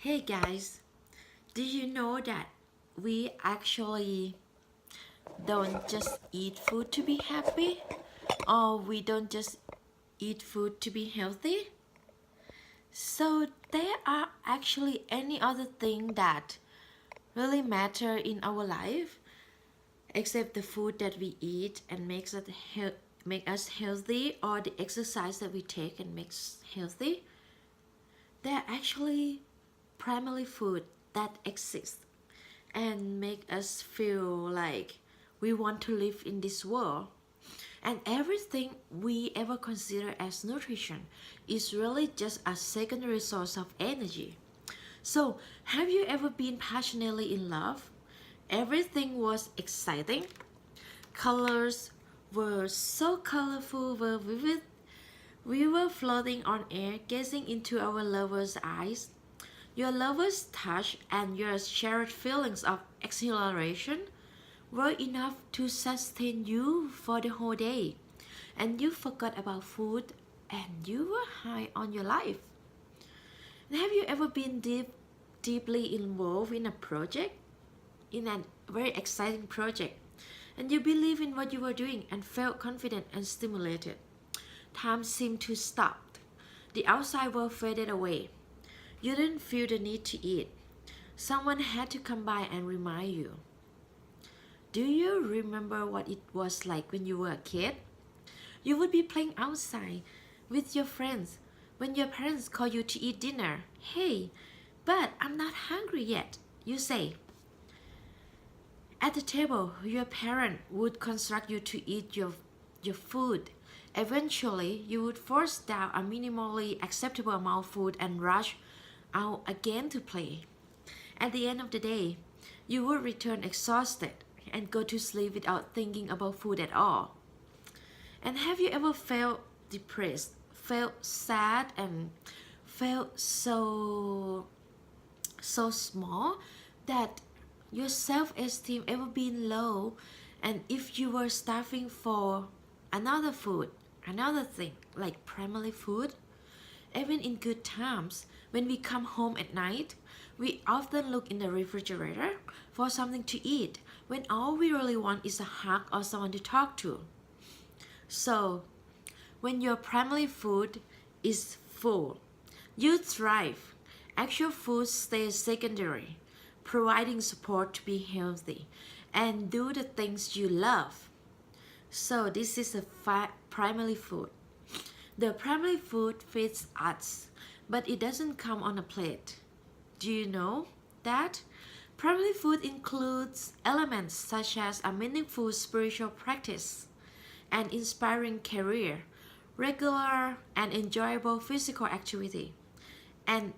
Hey guys, do you know that we actually don't just eat food to be happy, or we don't just eat food to be healthy? So there are actually any other thing that really matter in our life except the food that we eat and make us healthy, or the exercise that we take and makes healthy. They're actually primarily food that exist and make us feel like we want to live in this world. And everything we ever consider as nutrition is really just a secondary source of energy. So, have you ever been passionately in love? Everything was exciting. Colors were so colorful, were vivid. We were floating on air, gazing into our lover's eyes. Your lover's touch and your shared feelings of exhilaration were enough to sustain you for the whole day, and you forgot about food and you were high on your life. And have you ever been deeply involved in a project, in a very exciting project, and you believe in what you were doing and felt confident and stimulated? Time seemed to stop. The outside world faded away. You didn't feel the need to eat. Someone had to come by and remind you. Do you remember what it was like when you were a kid? You would be playing outside with your friends when your parents call you to eat dinner. Hey, but I'm not hungry yet, you say. At the table, your parent would construct you to eat your food. Eventually, you would force down a minimally acceptable amount of food and rush out again to play. At the end of the day, you would return exhausted and go to sleep without thinking about food at all. And have you ever felt depressed, felt sad, and felt so small that your self-esteem ever been low, and if you were starving for another food, another thing like primary food? Even in good times, when we come home at night, we often look in the refrigerator for something to eat when all we really want is a hug or someone to talk to. So, when your primary food is full, you thrive. Actual food stays secondary, providing support to be healthy and do the things you love. So, this is a primary food. The primary food feeds us, but it doesn't come on a plate. Do you know that? Primary food includes elements such as a meaningful spiritual practice, an inspiring career, regular and enjoyable physical activity, and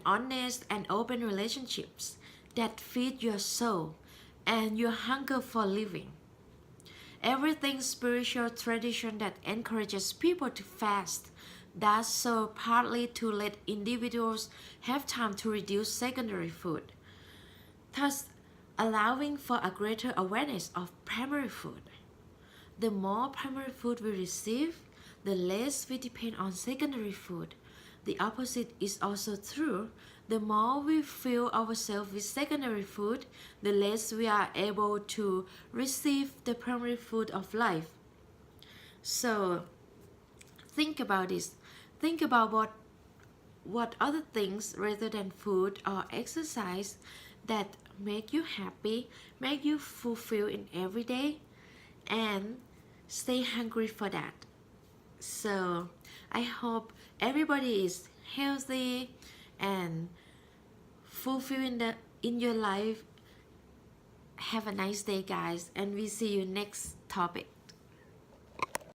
honest and open relationships that feed your soul and your hunger for living. Everything spiritual tradition that encourages people to fast does so partly to let individuals have time to reduce secondary food, thus allowing for a greater awareness of primary food. The more primary food we receive, the less we depend on secondary food. The opposite is also true. The more we fill ourselves with secondary food, the less we are able to receive the primary food of life. So think about this. Think about what other things rather than food or exercise that make you happy, make you fulfilled in every day, and stay hungry for that. So I hope everybody is healthy and fulfilling in your life. Have a nice day, guys, and we see you next topic.